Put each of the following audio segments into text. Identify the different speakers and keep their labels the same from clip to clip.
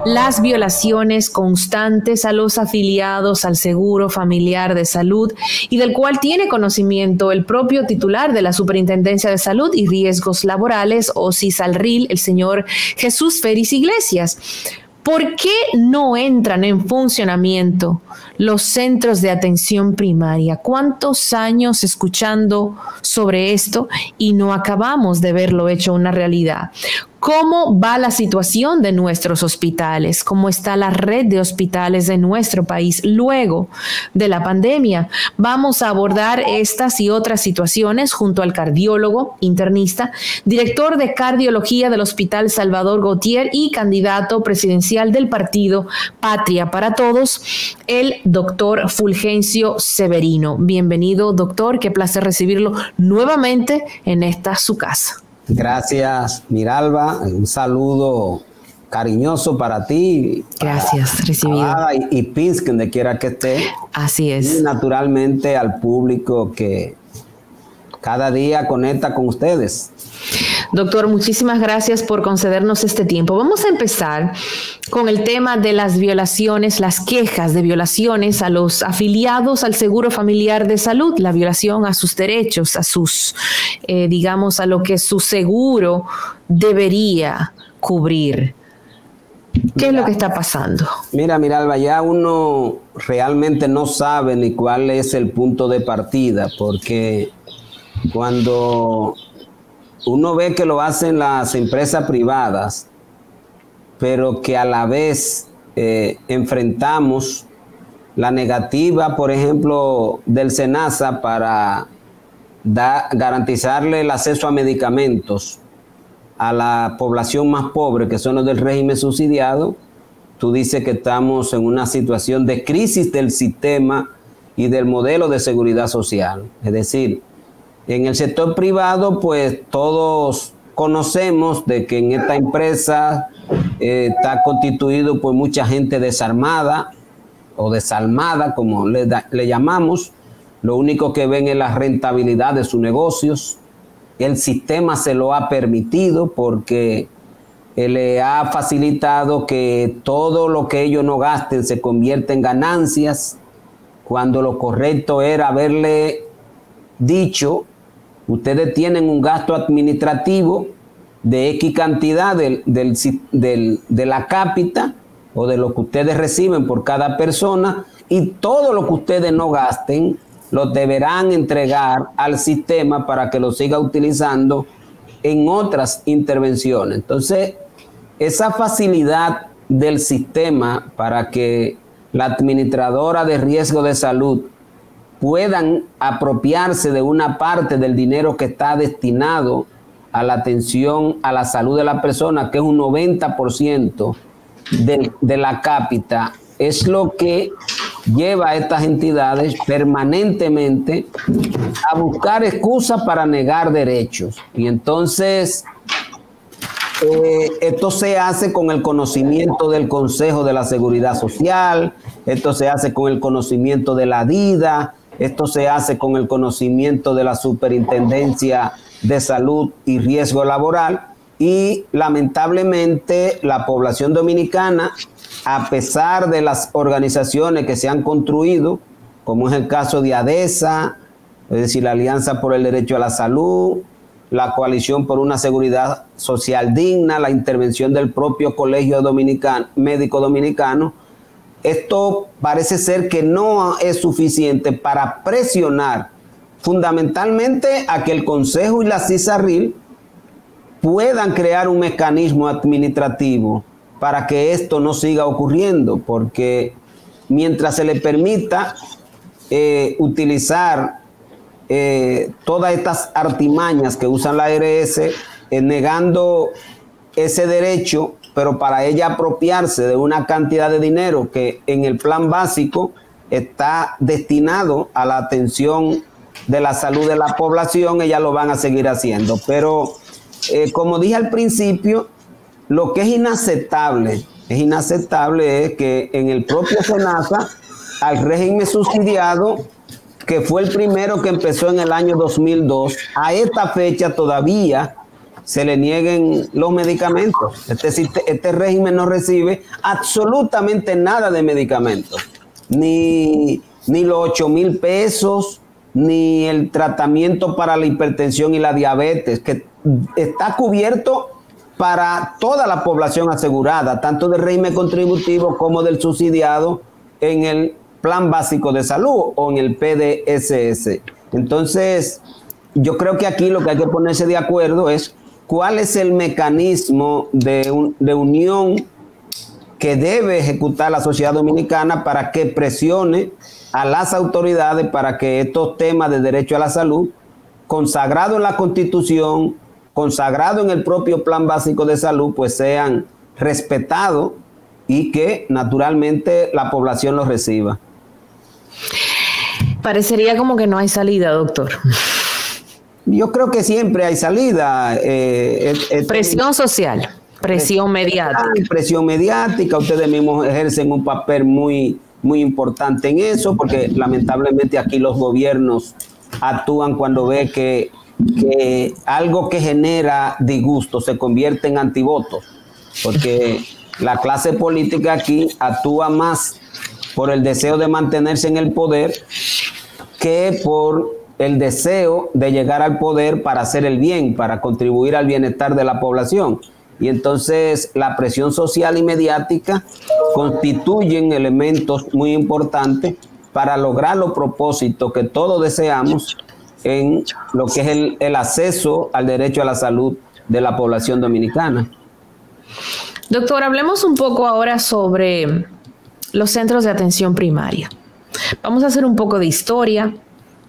Speaker 1: Las violaciones constantes a los afiliados al Seguro Familiar de Salud y del cual tiene conocimiento el propio titular de la Superintendencia de Salud y Riesgos Laborales, o CISALRIL, el señor Jesús Félix Iglesias. ¿Por qué no entran en funcionamiento los centros de atención primaria? ¿Cuántos años escuchando sobre esto y no acabamos de verlo hecho una realidad? ¿Cómo va la situación de nuestros hospitales? ¿Cómo está la red de hospitales de nuestro país luego de la pandemia? Vamos a abordar estas y otras situaciones junto al cardiólogo, internista, director de cardiología del Hospital Salvador Gautier y candidato presidencial del partido Patria para Todos, el doctor Fulgencio Severino. Bienvenido, doctor. Qué placer recibirlo nuevamente en esta su casa.
Speaker 2: Gracias, Miralba. Un saludo cariñoso para ti.
Speaker 1: Gracias, recibido.
Speaker 2: Y Pinsk, donde quiera que esté.
Speaker 1: Así es.
Speaker 2: Y naturalmente al público que cada día conecta con ustedes.
Speaker 1: Doctor, muchísimas gracias por concedernos este tiempo. Vamos a empezar con el tema de las violaciones, las quejas de violaciones a los afiliados al Seguro Familiar de Salud, la violación a sus derechos, a sus, digamos, a lo que su seguro debería cubrir. ¿Qué es lo que está pasando?
Speaker 2: Mira, Miralba, ya uno realmente no sabe ni cuál es el punto de partida, porque cuando uno ve que lo hacen las empresas privadas, pero que a la vez enfrentamos la negativa, por ejemplo, del SENASA para garantizarle el acceso a medicamentos a la población más pobre, que son los del régimen subsidiado, tú dices que estamos en una situación de crisis del sistema y del modelo de seguridad social. Es decir, en el sector privado, pues todos conocemos de que en esta empresa está constituido por mucha gente desarmada o desalmada, como le llamamos. Lo único que ven es la rentabilidad de sus negocios. El sistema se lo ha permitido porque le ha facilitado que todo lo que ellos no gasten se convierta en ganancias, cuando lo correcto era haberle dicho: ustedes tienen un gasto administrativo de X cantidad de la cápita o de lo que ustedes reciben por cada persona, y todo lo que ustedes no gasten lo deberán entregar al sistema para que lo siga utilizando en otras intervenciones. Entonces, esa facilidad del sistema para que la administradora de riesgo de salud puedan apropiarse de una parte del dinero que está destinado a la atención a la salud de la persona, que es un 90% de la cápita, es lo que lleva a estas entidades permanentemente a buscar excusas para negar derechos. Y entonces esto se hace con el conocimiento del Consejo de la Seguridad Social, esto se hace con el conocimiento de la DIDA, esto se hace con el conocimiento de la Superintendencia de Salud y Riesgo Laboral, y lamentablemente la población dominicana, a pesar de las organizaciones que se han construido, como es el caso de ADESA, es decir, la Alianza por el Derecho a la Salud, la Coalición por una Seguridad Social Digna, la intervención del propio Colegio Médico Dominicano, esto parece ser que no es suficiente para presionar fundamentalmente a que el Consejo y la CISALRIL puedan crear un mecanismo administrativo para que esto no siga ocurriendo, porque mientras se le permita utilizar todas estas artimañas que usan la ARS, negando ese derecho, pero para ella apropiarse de una cantidad de dinero que en el plan básico está destinado a la atención de la salud de la población, ellas lo van a seguir haciendo. Pero como dije al principio, lo que es inaceptable es que en el propio SENASA, al régimen subsidiado, que fue el primero que empezó en el año 2002, a esta fecha todavía se le nieguen los medicamentos. Este régimen no recibe absolutamente nada de medicamentos, ni los 8,000 pesos, ni el tratamiento para la hipertensión y la diabetes, que está cubierto para toda la población asegurada, tanto del régimen contributivo como del subsidiado en el Plan Básico de Salud o en el PDSS. Entonces, yo creo que aquí lo que hay que ponerse de acuerdo es cuál es el mecanismo de unión que debe ejecutar la sociedad dominicana para que presione a las autoridades para que estos temas de derecho a la salud, consagrado en la Constitución, consagrado en el propio Plan Básico de Salud, pues sean respetados y que naturalmente la población los reciba.
Speaker 1: Parecería como que no hay salida, doctor.
Speaker 2: Yo creo que siempre hay salida.
Speaker 1: Presión social, presión mediática.
Speaker 2: Presión mediática, ustedes mismos ejercen un papel muy importante en eso, porque lamentablemente aquí los gobiernos actúan cuando ve que algo que genera disgusto se convierte en antivotos, porque la clase política aquí actúa más por el deseo de mantenerse en el poder que por el deseo de llegar al poder para hacer el bien, para contribuir al bienestar de la población. Y entonces la presión social y mediática constituyen elementos muy importantes para lograr los propósitos que todos deseamos en lo que es el acceso al derecho a la salud de la población dominicana.
Speaker 1: Doctor, hablemos un poco ahora sobre los centros de atención primaria. Vamos a hacer un poco de historia,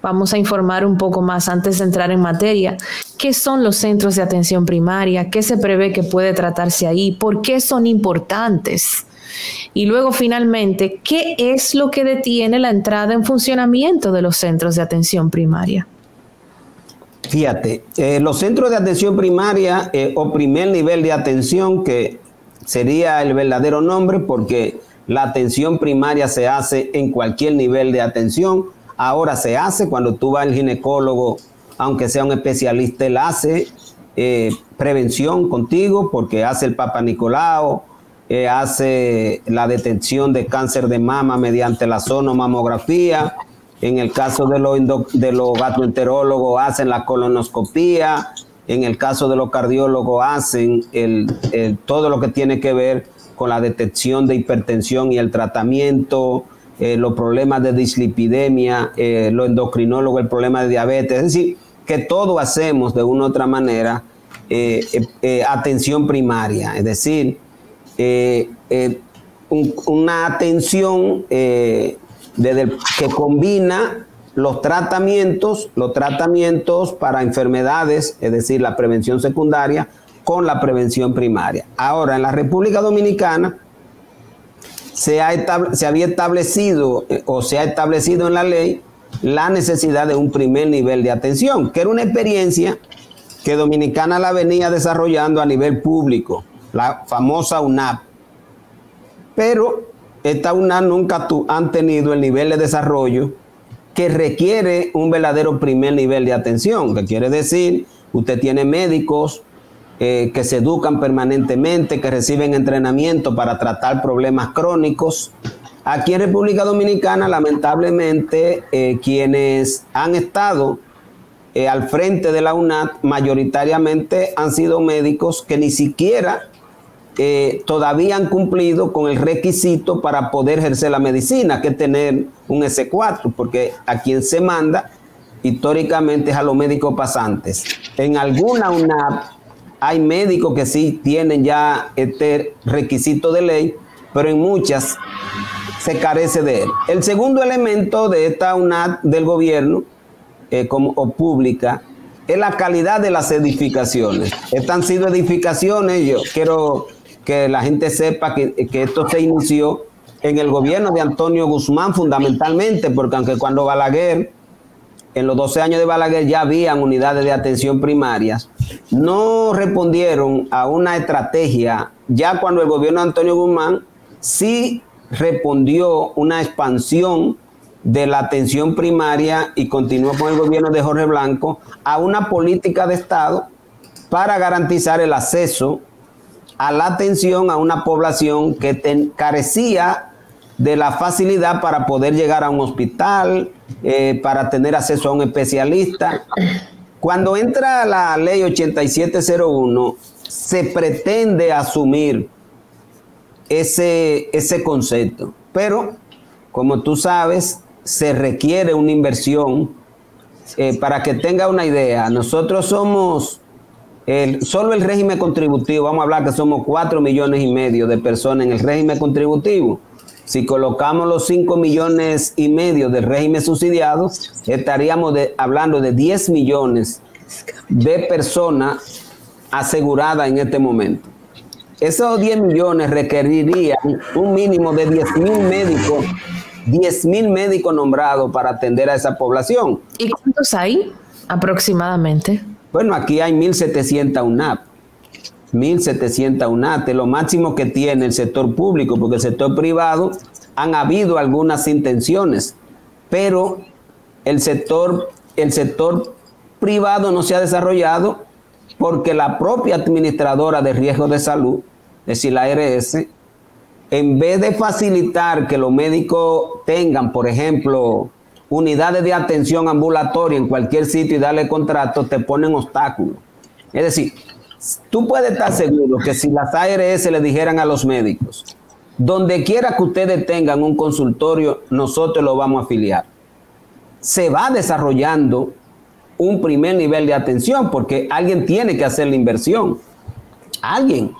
Speaker 1: vamos a informar un poco más antes de entrar en materia. ¿Qué son los centros de atención primaria? ¿Qué se prevé que puede tratarse ahí? ¿Por qué son importantes? Y luego, finalmente, ¿qué es lo que detiene la entrada en funcionamiento de los centros de atención primaria?
Speaker 2: Fíjate, los centros de atención primaria o primer nivel de atención, que sería el verdadero nombre, porque la atención primaria se hace en cualquier nivel de atención. Ahora se hace cuando tú vas al ginecólogo, aunque sea un especialista, él hace prevención contigo porque hace el Papa Nicolau, hace la detección de cáncer de mama mediante la sonomamografía. En el caso de los gastroenterólogos hacen la colonoscopía. En el caso de los cardiólogos hacen todo lo que tiene que ver con la detección de hipertensión y el tratamiento, los problemas de dislipidemia, los endocrinólogos, el problema de diabetes. Es decir, que todo hacemos de una u otra manera atención primaria, es decir, una atención que combina los tratamientos para enfermedades, es decir, la prevención secundaria con la prevención primaria. Ahora, en la República Dominicana se había establecido o se ha establecido en la ley la necesidad de un primer nivel de atención, que era una experiencia que Dominicana la venía desarrollando a nivel público, la famosa UNAP. Pero esta UNAP nunca han tenido el nivel de desarrollo que requiere un verdadero primer nivel de atención, que quiere decir, usted tiene médicos que se educan permanentemente, que reciben entrenamiento para tratar problemas crónicos. Aquí en República Dominicana, lamentablemente, quienes han estado al frente de la UNAP mayoritariamente han sido médicos que ni siquiera todavía han cumplido con el requisito para poder ejercer la medicina, que es tener un S4, porque a quien se manda históricamente es a los médicos pasantes. En alguna UNAP hay médicos que sí tienen ya este requisito de ley, pero en muchas se carece de él. El segundo elemento de esta UNAP del gobierno o pública es la calidad de las edificaciones. Estas han sido edificaciones, yo quiero que la gente sepa que esto se inició en el gobierno de Antonio Guzmán fundamentalmente, porque aunque cuando Balaguer, en los 12 años de Balaguer ya habían unidades de atención primarias, no respondieron a una estrategia. Ya cuando el gobierno de Antonio Guzmán sí respondió una expansión de la atención primaria y continuó con el gobierno de Jorge Blanco a una política de Estado para garantizar el acceso a la atención a una población que carecía de la facilidad para poder llegar a un hospital, para tener acceso a un especialista. Cuando entra la ley 8701, se pretende asumir ese concepto, pero como tú sabes, se requiere una inversión. Para que tenga una idea, nosotros somos solo el régimen contributivo, vamos a hablar que somos 4,5 millones de personas en el régimen contributivo. Si colocamos los 5,5 millones del régimen subsidiado, estaríamos hablando de 10 millones de personas aseguradas en este momento. Esos 10 millones requerirían un mínimo de 10,000 médicos, 10,000 médicos nombrados para atender a esa población.
Speaker 1: ¿Y cuántos hay aproximadamente?
Speaker 2: Bueno, aquí hay 1.700 UNAP. 1.700 UNAT, lo máximo que tiene el sector público, porque el sector privado han habido algunas intenciones, pero el sector privado no se ha desarrollado porque la propia administradora de riesgos de salud, es decir, la ARS, en vez de facilitar que los médicos tengan, por ejemplo, unidades de atención ambulatoria en cualquier sitio y darle contrato, te ponen obstáculos. Es decir, tú puedes estar seguro que si las ARS le dijeran a los médicos, donde quiera que ustedes tengan un consultorio, nosotros lo vamos a afiliar, se va desarrollando un primer nivel de atención, porque alguien tiene que hacer la inversión. Alguien.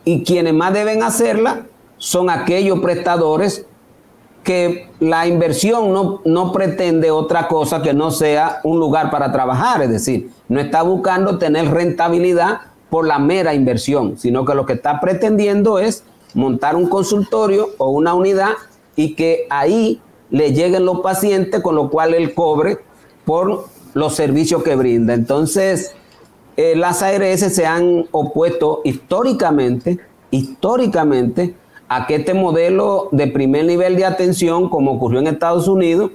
Speaker 2: Y quienes más deben hacerla son aquellos prestadores que la inversión no pretende otra cosa que no sea un lugar para trabajar. Es decir, no está buscando tener rentabilidad por la mera inversión, sino que lo que está pretendiendo es montar un consultorio o una unidad y que ahí le lleguen los pacientes, con lo cual él cobre por los servicios que brinda. Entonces, las ARS se han opuesto históricamente a que este modelo de primer nivel de atención, como ocurrió en Estados Unidos,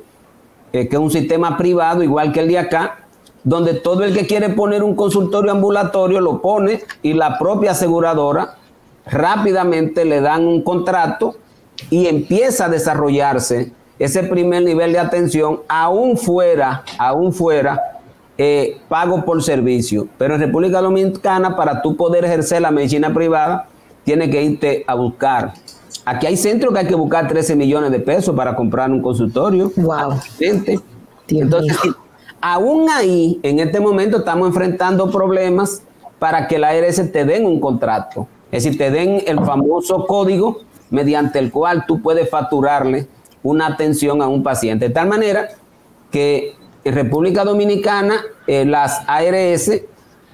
Speaker 2: que es un sistema privado igual que el de acá, donde todo el que quiere poner un consultorio ambulatorio lo pone y la propia aseguradora rápidamente le dan un contrato y empieza a desarrollarse ese primer nivel de atención, aún fuera pago por servicio. Pero en República Dominicana, para tú poder ejercer la medicina privada, tienes que irte a buscar. Aquí hay centros que hay que buscar 13 millones de pesos para comprar un consultorio.
Speaker 1: Wow.
Speaker 2: Entonces, aún ahí, en este momento estamos enfrentando problemas para que la ARS te den un contrato. Es decir, te den el famoso código mediante el cual tú puedes facturarle una atención a un paciente. De tal manera que en República Dominicana las ARS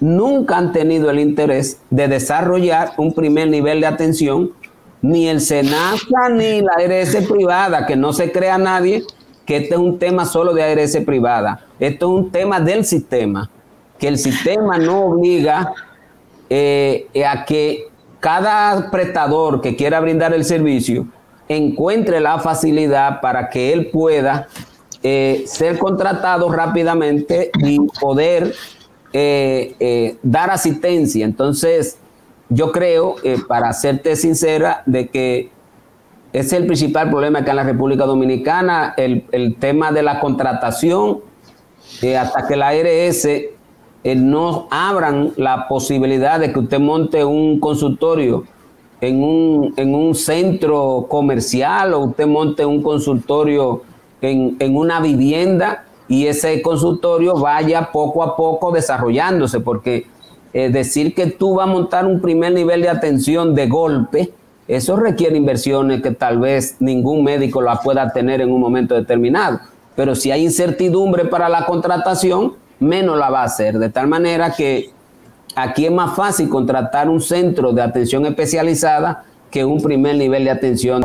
Speaker 2: nunca han tenido el interés de desarrollar un primer nivel de atención, ni el SENASA ni la ARS privada, que no se crea nadie que este es un tema solo de ARS privada. Esto es un tema del sistema, que el sistema no obliga a que cada prestador que quiera brindar el servicio encuentre la facilidad para que él pueda ser contratado rápidamente y poder dar asistencia. Entonces, yo creo, para serte sincera, de que ese es el principal problema acá en la República Dominicana, el tema de la contratación, hasta que la ARS no abran la posibilidad de que usted monte un consultorio en un centro comercial, o usted monte un consultorio en una vivienda y ese consultorio vaya poco a poco desarrollándose, porque decir que tú vas a montar un primer nivel de atención de golpe, eso requiere inversiones que tal vez ningún médico la pueda tener en un momento determinado. Pero si hay incertidumbre para la contratación, menos la va a hacer. De tal manera que aquí es más fácil contratar un centro de atención especializada que un primer nivel de atención.